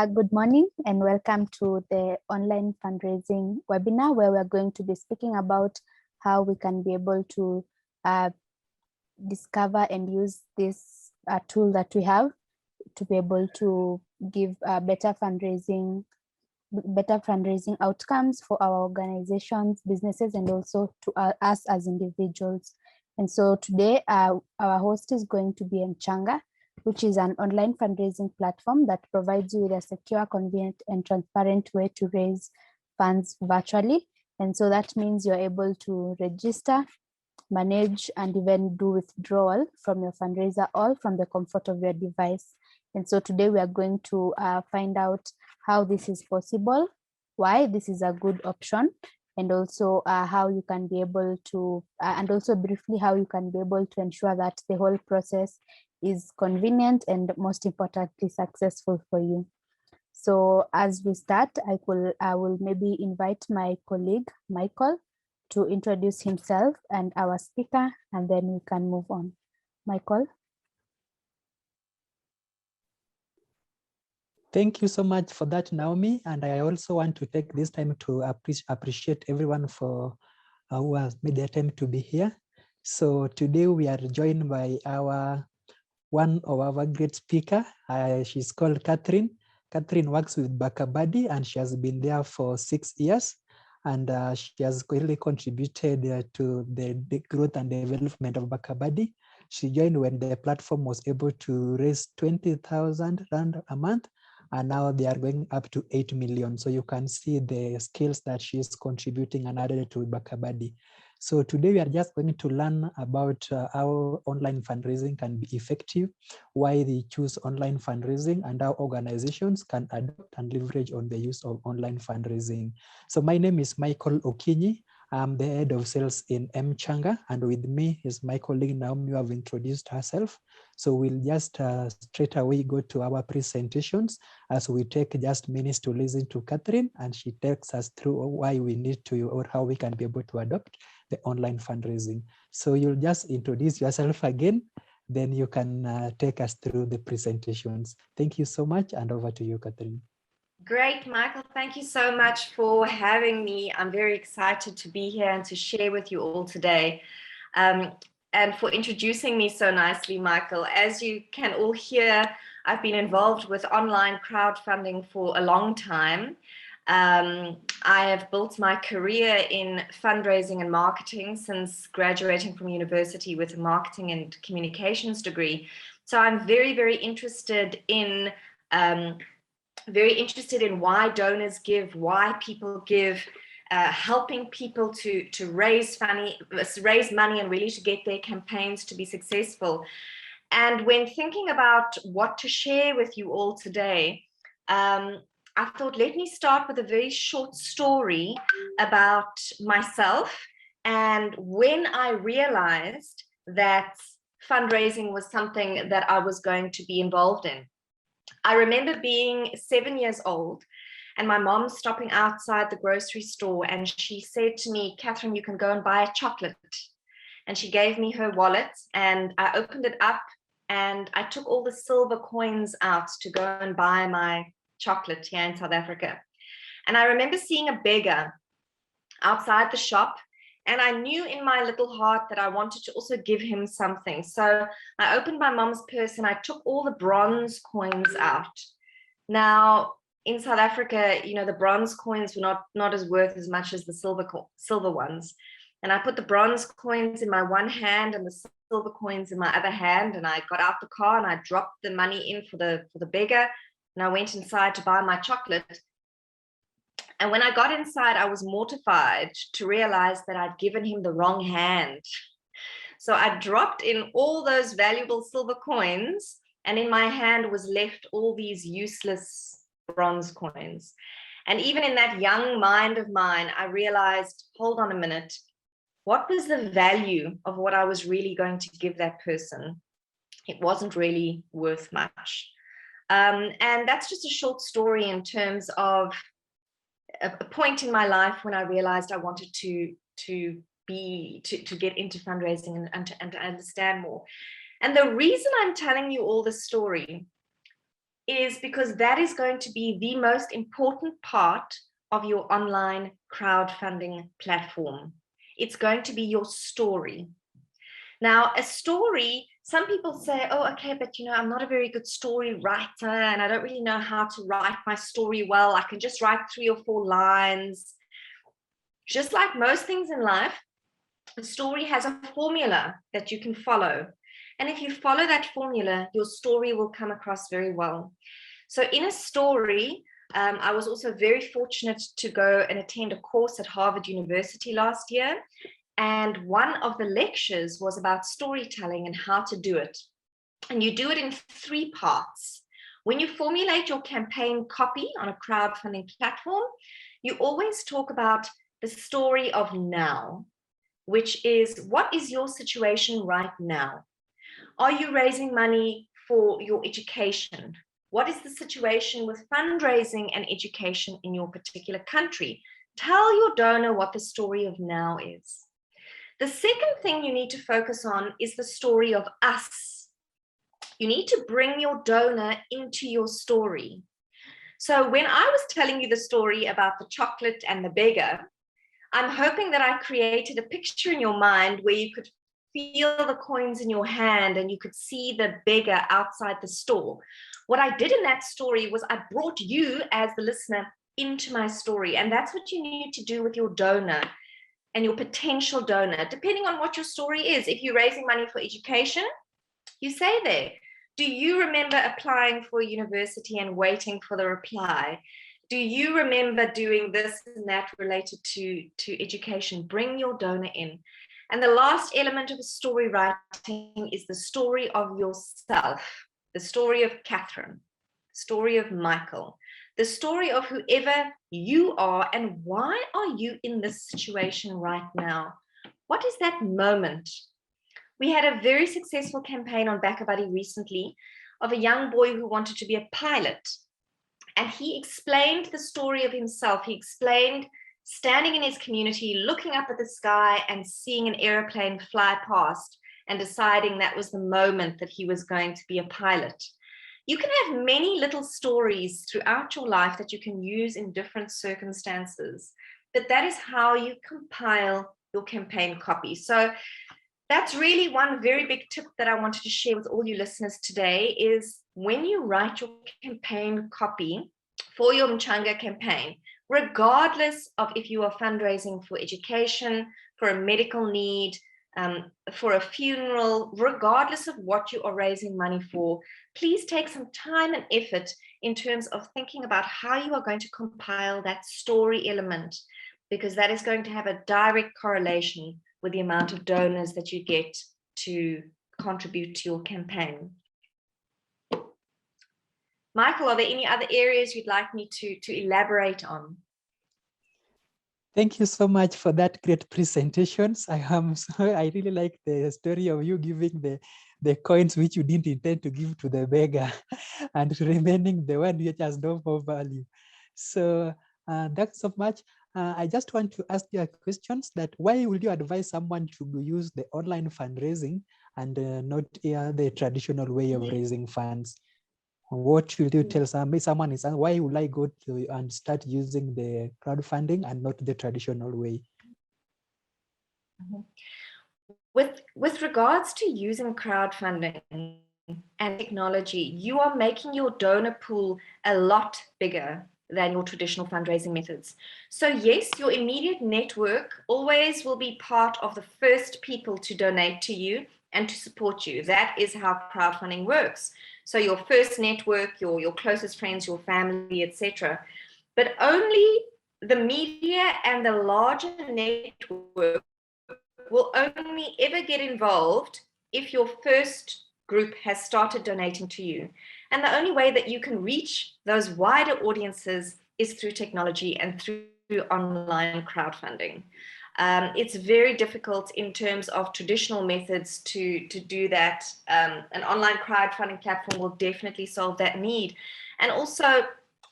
Good morning and welcome to the online fundraising webinar where we're going to be speaking about how we can be able to discover and use this tool that we have to be able to give better fundraising outcomes for our organizations, businesses, and also to us as individuals. And so today our host is going to be M-Changa, which is an online fundraising platform that provides you with a secure, convenient, and transparent way to raise funds virtually. And so that means you're able to register, manage, and even do withdrawal from your fundraiser, all from the comfort of your device. And so today we are going to find out how this is possible, why this is a good option, and also how you can be able to, and also briefly how you can be able to ensure that the whole process is convenient and most importantly successful for you. So as we start, I will maybe invite my colleague Michael to introduce himself and our speaker, and then we can move on. Michael. Thank you so much for that, Naomi. And I also want to take this time to appreciate everyone for who has made the time to be here. So today we are joined by one of our great speaker. She's called Catherine. Catherine works with Bakabadi and she has been there for 6 years. And she has really contributed to the growth and development of Bakabadi. She joined when the platform was able to raise 20,000 Rand a month. And now they are going up to 8 million. So you can see the skills that she is contributing and added to Bakabadi. So today we are just going to learn about how online fundraising can be effective, why they choose online fundraising, and how organizations can adopt and leverage on the use of online fundraising. So my name is Michael Okinyi. I'm the head of sales in M-Changa, and with me is my colleague Naomi, who have introduced herself. So we'll just straight away go to our presentations as we take just minutes to listen to Catherine, and she takes us through why we need to, or how we can be able to adopt the online fundraising. So you'll just introduce yourself again, then you can take us through the presentations. Thank you so much, and over to you, Catherine. Great, Michael. Thank you so much for having me. I'm very excited to be here and to share with you all today. And for introducing me so nicely, Michael. As you can all hear, I've been involved with online crowdfunding for a long time. I have built my career in fundraising and marketing since graduating from university with a marketing and communications degree. So I'm very, very interested in why donors give, why people give, helping people to raise money and really to get their campaigns to be successful. And when thinking about what to share with you all today, I thought, let me start with a very short story about myself and when I realized that fundraising was something that I was going to be involved in. I remember being 7 years old and my mom stopping outside the grocery store, and she said to me, Catherine, you can go and buy a chocolate. And she gave me her wallet and I opened it up and I took all the silver coins out to go and buy my chocolate here in South Africa. And I remember seeing a beggar outside the shop, and I knew in my little heart that I wanted to also give him something. So I opened my mom's purse and I took all the bronze coins out. Now, in South Africa, you know, the bronze coins were not as worth as much as the silver ones. And I put the bronze coins in my one hand and the silver coins in my other hand. And I got out the car and I dropped the money in for the beggar. And I went inside to buy my chocolate. And when I got inside, I was mortified to realize that I'd given him the wrong hand. So I dropped in all those valuable silver coins, and in my hand was left all these useless bronze coins. And even in that young mind of mine, I realized, hold on a minute, what was the value of what I was really going to give that person? It wasn't really worth much. And that's just a short story in terms of a point in my life when I realized I wanted to get into fundraising and to understand more. And the reason I'm telling you all this story is because that is going to be the most important part of your online crowdfunding platform. It's going to be your story. Now, a story, some people say, oh, okay, but I'm not a very good story writer and I don't really know how to write my story well. I can just write 3 or 4 lines. Just like most things in life, a story has a formula that you can follow. And if you follow that formula, your story will come across very well. So in a story, I was also very fortunate to go and attend a course at Harvard University last year. And one of the lectures was about storytelling and how to do it. And you do it in 3 parts. When you formulate your campaign copy on a crowdfunding platform, you always talk about the story of now, which is, what is your situation right now? Are you raising money for your education? What is the situation with fundraising and education in your particular country? Tell your donor what the story of now is. The second thing you need to focus on is the story of us. You need to bring your donor into your story. So when I was telling you the story about the chocolate and the beggar, I'm hoping that I created a picture in your mind where you could feel the coins in your hand and you could see the beggar outside the store. What I did in that story was I brought you as the listener into my story. And that's what you need to do with your donor and your potential donor, depending on what your story is. If you're raising money for education, you say there, do you remember applying for a university and waiting for the reply? Do you remember doing this and that related to education? Bring your donor in. And the last element of story writing is the story of yourself, the story of Catherine, story of Michael, the story of whoever you are and why are you in this situation right now? What is that moment? We had a very successful campaign on BackaBuddy recently of a young boy who wanted to be a pilot. And he explained the story of himself. He explained standing in his community, looking up at the sky and seeing an airplane fly past and deciding that was the moment that he was going to be a pilot. You can have many little stories throughout your life that you can use in different circumstances, but that is how you compile your campaign copy. So that's really one very big tip that I wanted to share with all you listeners today is when you write your campaign copy for your M-Changa campaign, regardless of if you are fundraising for education, for a medical need, for a funeral, regardless of what you are raising money for, please take some time and effort in terms of thinking about how you are going to compile that story element, because that is going to have a direct correlation with the amount of donors that you get to contribute to your campaign. Michael, are there any other areas you'd like me to elaborate on? Thank you so much for that great presentations. I really like the story of you giving the coins which you didn't intend to give to the beggar and remaining the one which has no more value. So thanks so much. I just want to ask you questions that why would you advise someone to use the online fundraising and not the traditional way of raising funds? What should you tell someone is why would I go to and start using the crowdfunding and not the traditional way? With regards to using crowdfunding and technology, you are making your donor pool a lot bigger than your traditional fundraising methods. So yes, your immediate network always will be part of the first people to donate to you and to support you. That is how crowdfunding works. So your first network, your closest friends, your family, etc. But only the media and the larger network will only ever get involved if your first group has started donating to you. And the only way that you can reach those wider audiences is through technology and through online crowdfunding. It's very difficult in terms of traditional methods to do that. An online crowdfunding platform will definitely solve that need. And also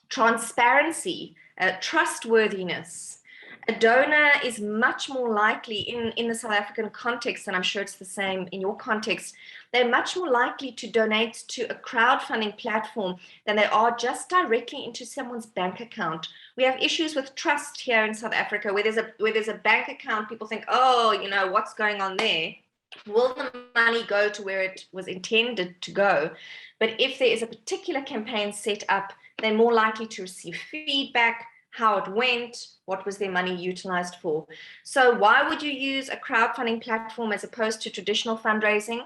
transparency, trustworthiness. a donor is much more likely in the South African context, and I'm sure it's the same in your context, they're much more likely to donate to a crowdfunding platform than they are just directly into someone's bank account. We have issues with trust here in South Africa where there's a bank account, people think, oh, you know, what's going on there? Will the money go to where it was intended to go? But if there is a particular campaign set up, they're more likely to receive feedback, how it went, what was their money utilized for. So why would you use a crowdfunding platform as opposed to traditional fundraising?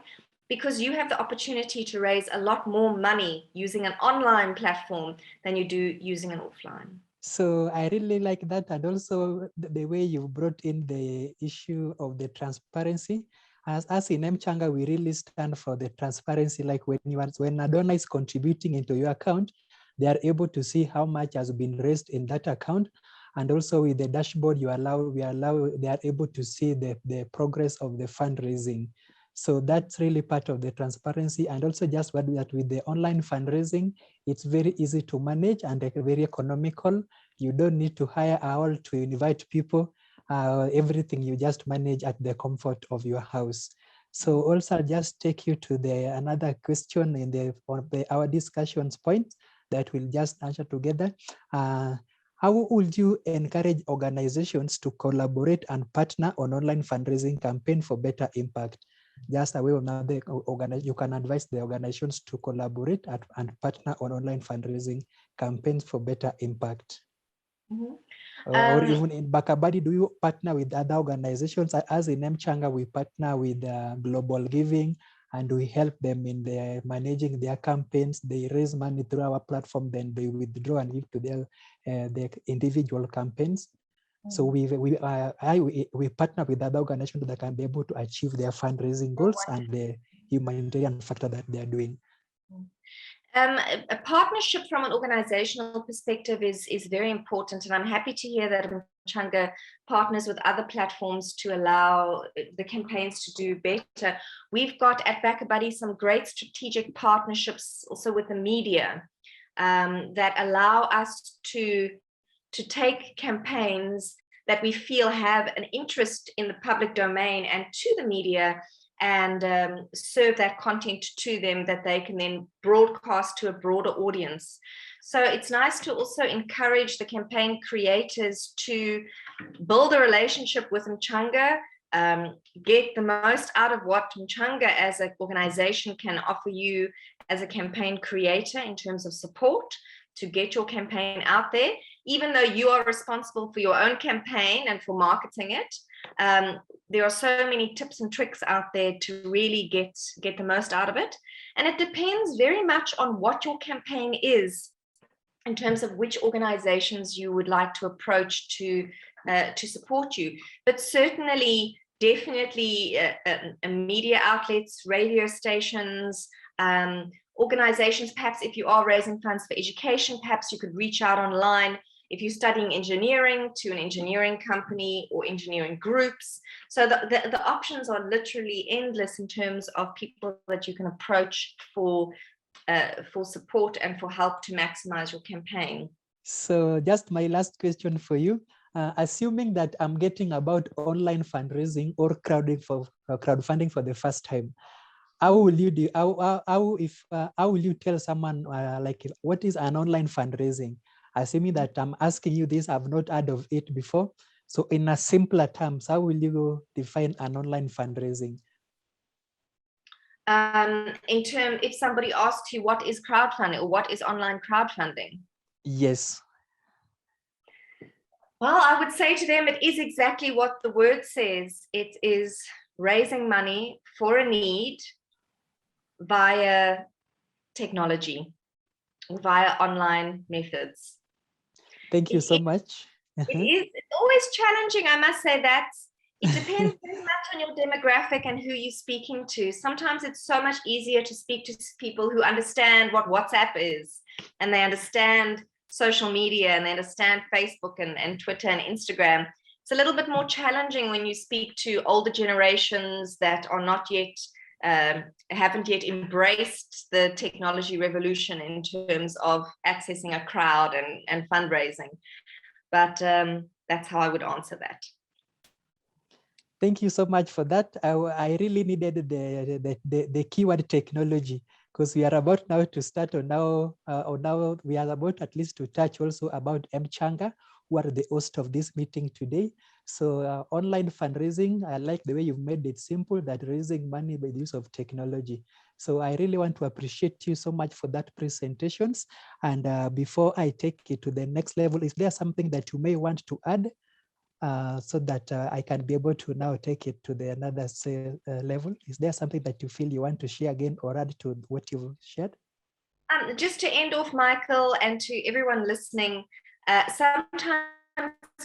Because you have the opportunity to raise a lot more money using an online platform than you do using an offline. So I really like that, and also the way you brought in the issue of the transparency. As in M-Changa, we really stand for the transparency. Like when a donor is contributing into your account, they are able to see how much has been raised in that account. And also with the dashboard, they are able to see the progress of the fundraising. So that's really part of the transparency. And also just what that with the online fundraising, it's very easy to manage and very economical. You don't need to hire a hall to invite people. Everything you just manage at the comfort of your house. So also I'll just take you to another question in our discussions point that we'll just answer together. How would you encourage organizations to collaborate and partner on online fundraising campaign for better impact? Just a way of now, you can advise the organizations to collaborate and partner on online fundraising campaigns for better impact. Mm-hmm. Or even in Bakabadi, do you partner with other organizations? As in M-Changa, we partner with Global Giving, and we help them in managing their campaigns. They raise money through our platform, then they withdraw and give to their individual campaigns. So we partner with other organizations that can be able to achieve their fundraising goals and the humanitarian factor that they are doing. A partnership from an organizational perspective is very important, and I'm happy to hear that M-Changa partners with other platforms to allow the campaigns to do better. We've got at Bakabadi some great strategic partnerships also with the media that allow us to take campaigns that we feel have an interest in the public domain and to the media, and serve that content to them that they can then broadcast to a broader audience. So it's nice to also encourage the campaign creators to build a relationship with M-Changa, get the most out of what M-Changa as an organization can offer you as a campaign creator in terms of support to get your campaign out there. Even though you are responsible for your own campaign and for marketing it, there are so many tips and tricks out there to really get the most out of it. And it depends very much on what your campaign is in terms of which organizations you would like to approach to support you. But certainly, definitely media outlets, radio stations, organizations, perhaps if you are raising funds for education, perhaps you could reach out online. If you're studying engineering, to an engineering company or engineering groups. So the options are literally endless in terms of people that you can approach for support and for help to maximize your campaign. So just my last question for you. Assuming that I'm getting about online fundraising or crowdfunding for the first time, how will you do? How will you tell someone like what is an online fundraising? Assuming that I'm asking you this, I've not heard of it before. So in a simpler terms, how will you define an online fundraising? If somebody asks you what is crowdfunding or what is online crowdfunding? Yes. Well, I would say to them, it is exactly what the word says. It is raising money for a need via technology, via online methods. Thank you so much. It's always challenging, I must say that. It depends very much on your demographic and who you're speaking to. Sometimes it's so much easier to speak to people who understand what WhatsApp is, and they understand social media, and they understand Facebook and Twitter and Instagram. It's a little bit more challenging when you speak to older generations that are not yet haven't yet embraced the technology revolution in terms of accessing a crowd and fundraising. But That's how I would answer that. Thank you so much for that. I really needed the keyword technology, because we are about now to start on now we are about at least to touch also about M-Changa, who are the host of this meeting today. So online fundraising, I like the way you've made it simple, that raising money by the use of technology. So I really want to appreciate you so much for that presentations. And before I take it to the next level, is there something that you may want to add? So that I can be able to now take it to the another level? Is there something that you feel you want to share again or add to what you've shared? Just to end off, Michael, and to everyone listening, sometimes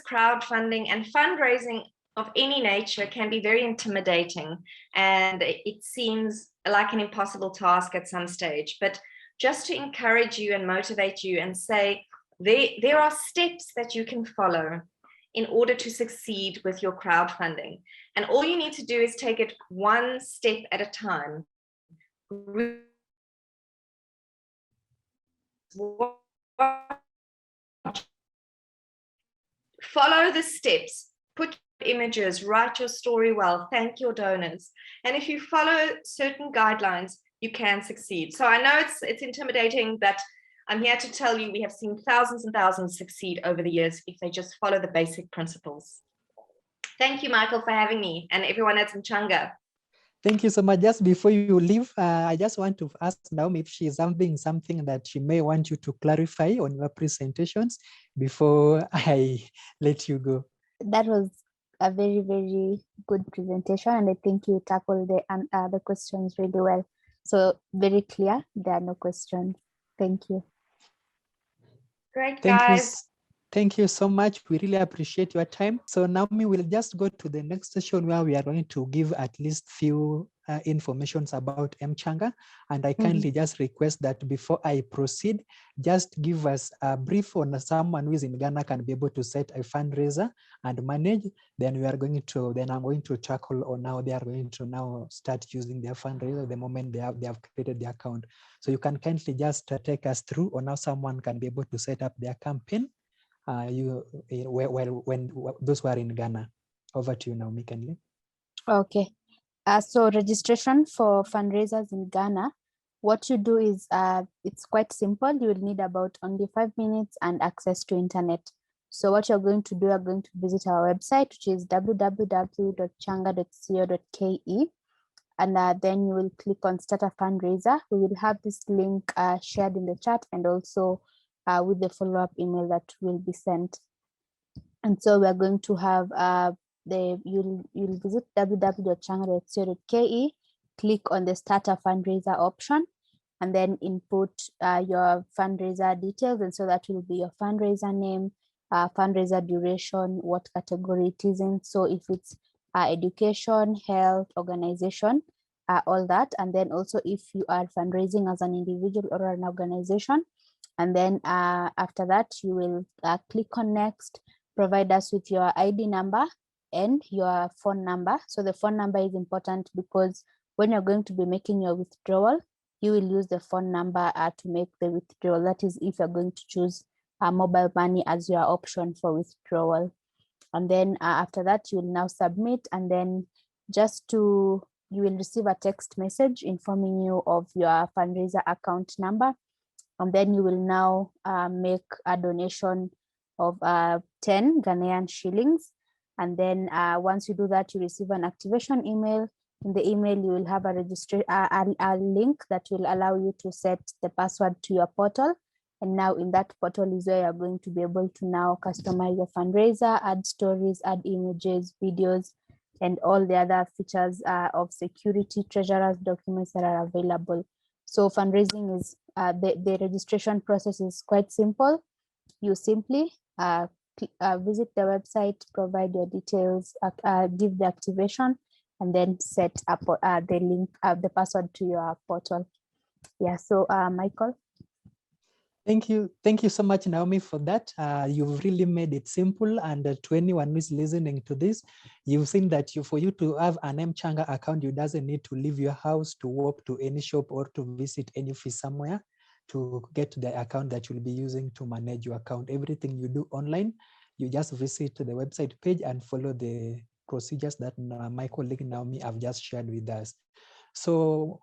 crowdfunding and fundraising of any nature can be very intimidating, and it seems like an impossible task at some stage. But just to encourage you and motivate you and say, there are steps that you can follow in order to succeed with your crowdfunding. And all you need to do is take it one step at a time. Follow the steps, put images, write your story well, thank your donors. And if you follow certain guidelines, you can succeed. So I know it's intimidating, but I'm here to tell you we have seen thousands and thousands succeed over the years if they just follow the basic principles. Thank you, Michael, for having me, and everyone at M-Changa. Thank you so much. Just before you leave, I just want to ask Naomi if she's something that she may want you to clarify on your presentations before I let you go. That was a very, very good presentation, and I think you tackled the questions really well. So very clear, there are no questions. Thank you. Great, guys. Thank you so much. We really appreciate your time. So now we will just go to the next session where we are going to give at least few informations about M-Changa. And I kindly just request that before I proceed, just give us a brief on someone who is in Ghana can be able to set a fundraiser and manage. Then I'm going to tackle on how they are going to now start using their fundraiser the moment they have created the account. So you can kindly just take us through on how someone can be able to set up their campaign. When those who are in Ghana. Over to you now, Mikanli. Okay. So registration for fundraisers in Ghana, what you do is it's quite simple. You will need about only 5 minutes and access to internet. So what you're going to do, you're going to visit our website, which is www.changa.co.ke. And then you will click on Start a Fundraiser. We will have this link shared in the chat, and also with the follow-up email that will be sent. And so we're going to have you'll visit www.changa.co.ke, click on the Start a Fundraiser option, and then input your fundraiser details. And so that will be your fundraiser name, fundraiser duration, what category it is in. So if it's education, health, organization, all that. And then also if you are fundraising as an individual or an organization. And then after that, you will click on next, provide us with your ID number and your phone number. So the phone number is important because when you're going to be making your withdrawal, you will use the phone number to make the withdrawal. That is if you're going to choose mobile money as your option for withdrawal. And then after that, you will now submit, and then you will receive a text message informing you of your fundraiser account number. And then you will now make a donation of 10 Ghanaian shillings. And then once you do that, you receive an activation email. In the email, you will have a link that will allow you to set the password to your portal. And now in that portal is where you're going to be able to now customize your fundraiser, add stories, add images, videos, and all the other features of security, treasurer's documents that are available. So fundraising is, the registration process is quite simple. You simply visit the website, provide your details, give the activation, and then set up the link, the password to your portal. Yeah, so Michael. Thank you so much, Naomi, for that. You've really made it simple, and to anyone who's listening to this, you've seen that for you to have an M-Changa account, you doesn't need to leave your house to walk to any shop or to visit any office somewhere to get the account that you'll be using to manage your account. Everything you do online, you just visit the website page and follow the procedures that my colleague Naomi have just shared with us. So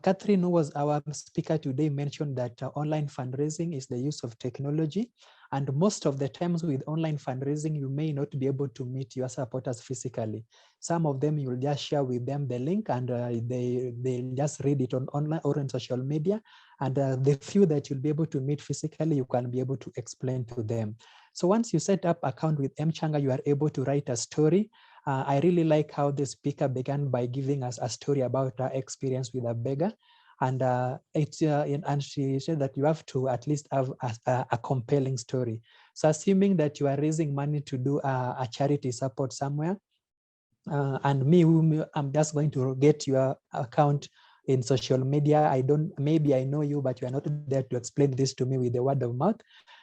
Catherine, who was our speaker today, mentioned that online fundraising is the use of technology. And most of the times with online fundraising, you may not be able to meet your supporters physically. Some of them, you'll just share with them the link and they'll just read it on online or on social media. And the few that you'll be able to meet physically, you can be able to explain to them. So once you set up account with M-Changa, you are able to write a story. I really like how the speaker began by giving us a story about her experience with a beggar. And and she said that you have to at least have a compelling story. So assuming that you are raising money to do a charity support somewhere, and I'm just going to get your account in social media. Maybe I know you, but you are not there to explain this to me with the word of mouth.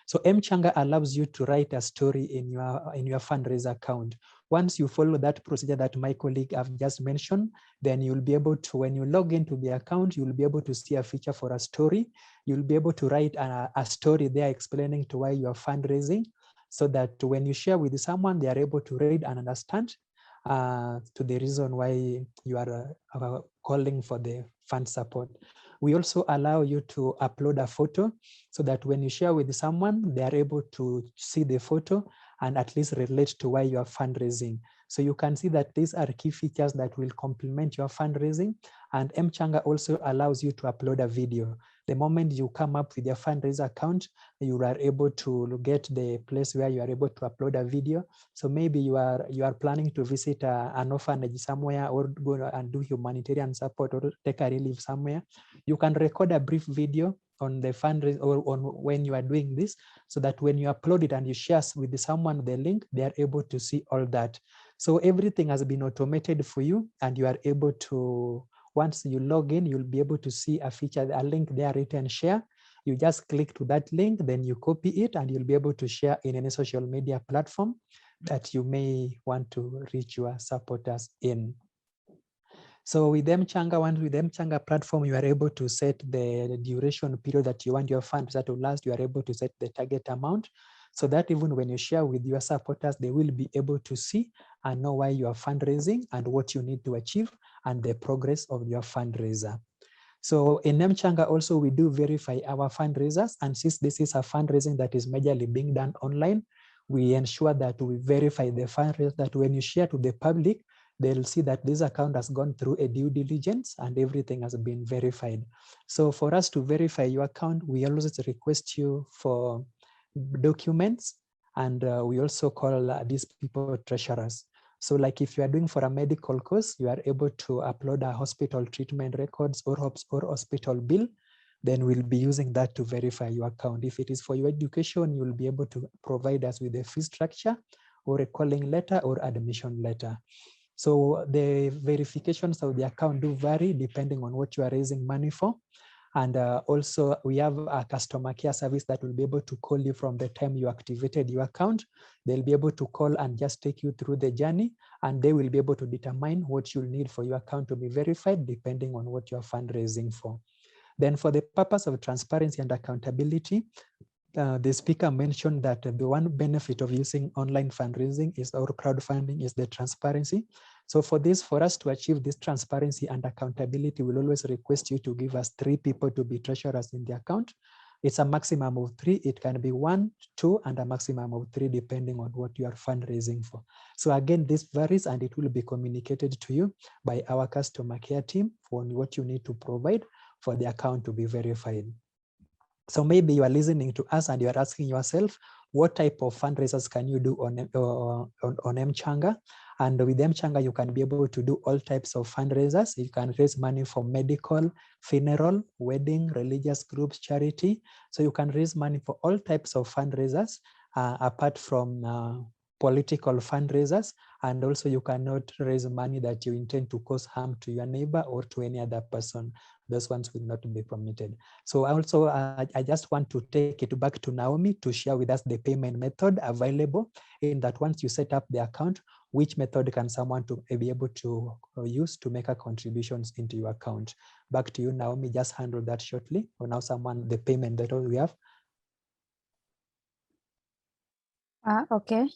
So M-Changa allows you to write a story in your fundraiser account. Once you follow that procedure that my colleague have just mentioned, then you'll be able to, when you log into the account, you'll be able to see a feature for a story. You'll be able to write a story there explaining to why you are fundraising, so that when you share with someone, they are able to read and understand to the reason why you are calling for the fund support. We also allow you to upload a photo so that when you share with someone, they are able to see the photo and at least relate to why you are fundraising. So you can see that these are key features that will complement your fundraising. And M-Changa also allows you to upload a video. The moment you come up with your fundraiser account, you are able to get the place where you are able to upload a video. So maybe you are planning to visit an orphanage somewhere, or go and do humanitarian support, or take a relief somewhere. You can record a brief video on the fundraiser or on when you are doing this, so that when you upload it and you share with someone the link, they are able to see all that. So everything has been automated for you, and you are able to, once you log in, you'll be able to see a feature, a link there written share. You just click to that link, then you copy it, and you'll be able to share in any social media platform that you may want to reach your supporters in. So with M-Changa platform, you are able to set the duration period that you want your funds to last. You are able to set the target amount, so that even when you share with your supporters, they will be able to see and know why you are fundraising and what you need to achieve and the progress of your fundraiser. So in M-Changa also, we do verify our fundraisers. And since this is a fundraising that is majorly being done online, we ensure that we verify the fundraiser, that when you share to the public, they'll see that this account has gone through a due diligence and everything has been verified. So for us to verify your account, we always request you for documents, and we also call these people treasurers. So like if you are doing for a medical course, you are able to upload a hospital treatment records or hospital bill, then we'll be using that to verify your account. If it is for your education, you'll be able to provide us with a fee structure or a calling letter or admission letter. So the verifications of the account do vary depending on what you are raising money for. And also we have a customer care service that will be able to call you from the time you activated your account. They'll be able to call and just take you through the journey, and they will be able to determine what you'll need for your account to be verified depending on what you're fundraising for. Then for the purpose of transparency and accountability, the speaker mentioned that the one benefit of using online fundraising is, or crowdfunding, is the transparency. So for us to achieve this transparency and accountability, we'll always request you to give us 3 people to be treasurers in the account. It's a maximum of 3. It can be 1, 2, and a maximum of 3, depending on what you are fundraising for. So again, this varies, and it will be communicated to you by our customer care team for what you need to provide for the account to be verified. So maybe you are listening to us and you are asking yourself, what type of fundraisers can you do on M-Changa? And with M-Changa, you can be able to do all types of fundraisers. You can raise money for medical, funeral, wedding, religious groups, charity. So you can raise money for all types of fundraisers, apart from political fundraisers. And also you cannot raise money that you intend to cause harm to your neighbor or to any other person. Those ones will not be permitted. So also, I just want to take it back to Naomi to share with us the payment method available, in that once you set up the account, which method can someone to be able to use to make a contributions into your account. Back to you, Naomi, just handle that shortly. Or now the payment method we have. Okay.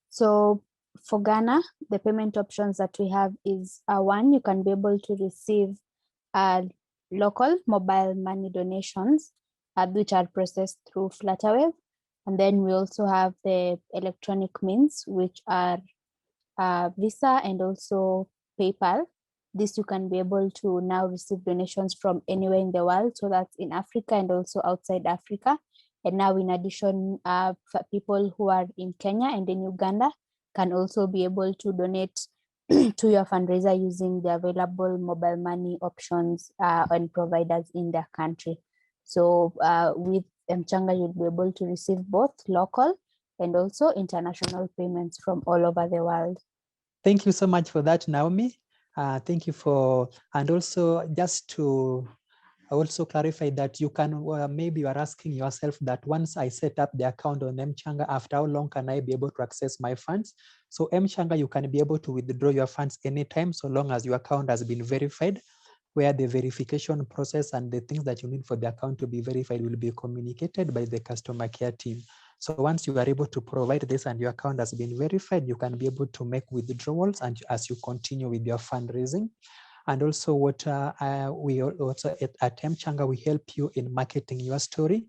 So for Ghana, the payment options that we have is one, you can be able to receive local mobile money donations, which are processed through Flutterwave. And then we also have the electronic means, which are Visa and also PayPal. This you can be able to now receive donations from anywhere in the world. So that's in Africa and also outside Africa. And now in addition, for people who are in Kenya and in Uganda can also be able to donate to your fundraiser using the available mobile money options and providers in their country. So with M-Changa, you'll be able to receive both local and also international payments from all over the world. Thank you so much for that, Naomi. Thank you for, and also just to also clarify that you can, maybe you are asking yourself that once I set up the account on M-Changa, after how long can I be able to access my funds? So M-Changa, you can be able to withdraw your funds anytime, so long as your account has been verified, where the verification process and the things that you need for the account to be verified will be communicated by the customer care team. So once you are able to provide this and your account has been verified, you can be able to make withdrawals and as you continue with your fundraising. And also what we also at M-Changa, we help you in marketing your story,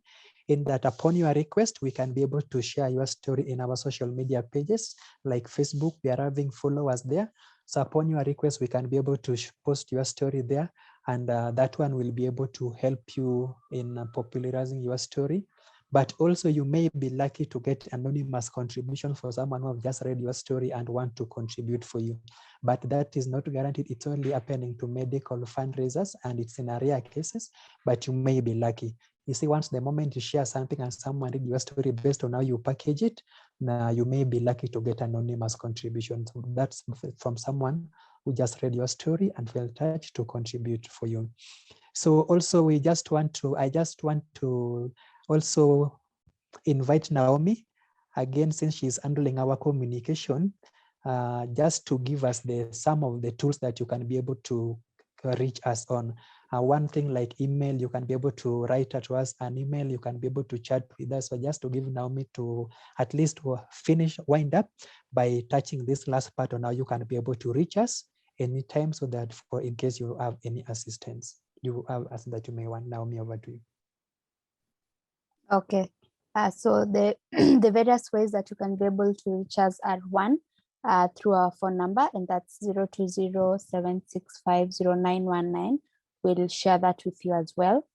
in that upon your request, we can be able to share your story in our social media pages like Facebook. We are having followers there. So upon your request, we can be able to post your story there, and that one will be able to help you in popularizing your story. But also you may be lucky to get anonymous contribution for someone who have just read your story and want to contribute for you. But that is not guaranteed. It's only happening to medical fundraisers and it's in rare cases, but you may be lucky. You see, once the moment you share something and someone read your story based on how you package it, now you may be lucky to get anonymous contribution. So that's from someone who just read your story and felt touched to contribute for you. So also I just want to also invite Naomi again, since she's handling our communication, just to give us some of the tools that you can be able to reach us on. One thing like email, you can be able to write to us an email, you can be able to chat with us. So just to give Naomi to at least wind up by touching this last part on how you can be able to reach us anytime, so that for in case you have any assistance, you have us that you may want. Naomi, over to you. Okay. So the the various ways that you can be able to reach us are one, through our phone number, and that's 020-765-0919. We'll share that with you as well.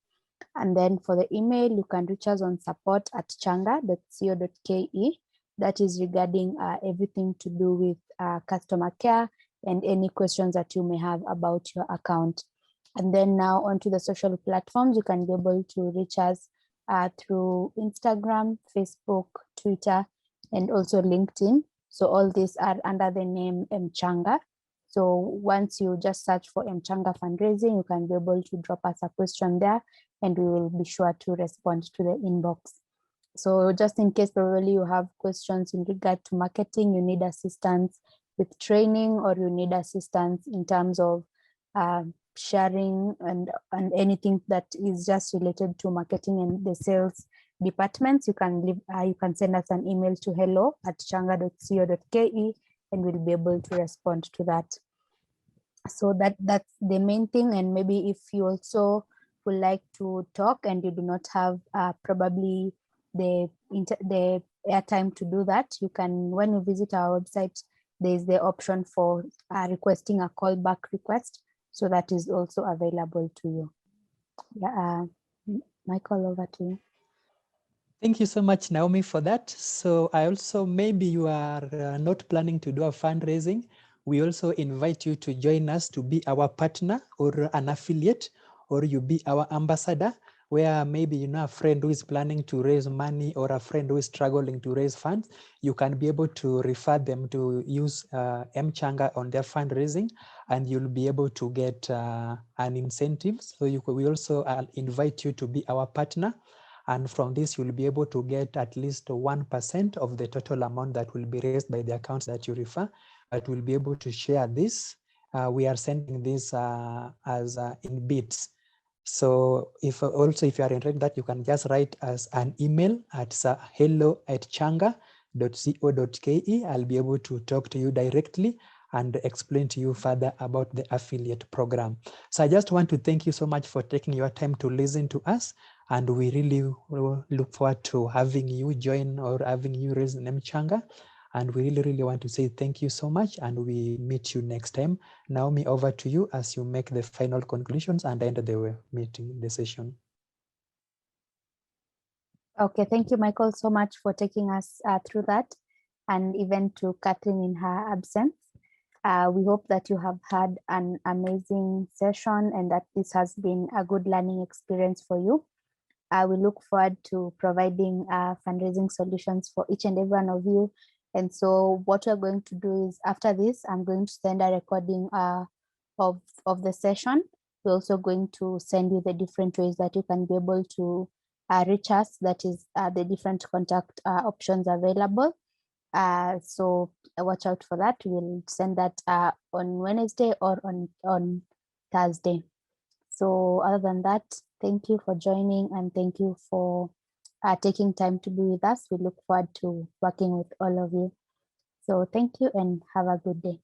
And then for the email, you can reach us on support@changa.co.ke. That is regarding everything to do with customer care and any questions that you may have about your account. And then now onto the social platforms, you can be able to reach us through Instagram, Facebook, Twitter, and also LinkedIn. So all these are under the name M-Changa. So once you just search for M-Changa fundraising, you can be able to drop us a question there, and we will be sure to respond to the inbox. So just in case probably you have questions in regard to marketing, you need assistance with training, or you need assistance in terms of sharing and anything that is just related to marketing and the sales departments, you can send us an email to hello@changa.co.ke, and we'll be able to respond to that. So that's the main thing. And maybe if you also would like to talk and you do not have probably the airtime to do that, you can, when you visit our website, there's the option for requesting a callback request. So that is also available to you. Yeah, Michael, over to you. Thank you so much, Naomi, for that. So I also, maybe you are not planning to do a fundraising, we also invite you to join us to be our partner or an affiliate, or you be our ambassador, where maybe you know a friend who is planning to raise money or a friend who is struggling to raise funds, you can be able to refer them to use M-Changa on their fundraising, and you'll be able to get an incentive. So we also invite you to be our partner. And from this, you'll be able to get at least 1% of the total amount that will be raised by the accounts that you refer, but we'll be able to share this. We are sending this as in bits. So if you are interested, that you can just write us an email at hello@changa.co.ke, I'll be able to talk to you directly and explain to you further about the affiliate program. So I just want to thank you so much for taking your time to listen to us. And we really look forward to having you join or having you raise M-Changa. And we really want to say thank you so much, and we meet you next time. Naomi, over to you as you make the final conclusions and end the meeting, the session. Okay, thank you, Michael, so much for taking us through that, and even to Kathleen in her absence. We hope that you have had an amazing session and that this has been a good learning experience for you. We look forward to providing fundraising solutions for each and every one of you. And so what we're going to do is, after this, I'm going to send a recording of the session. We're also going to send you the different ways that you can be able to reach us, that is the different contact options available. So watch out for that. We'll send that on Wednesday or on Thursday. So other than that, thank you for joining, and thank you for taking time to be with us. We look forward to working with all of you. So thank you and have a good day.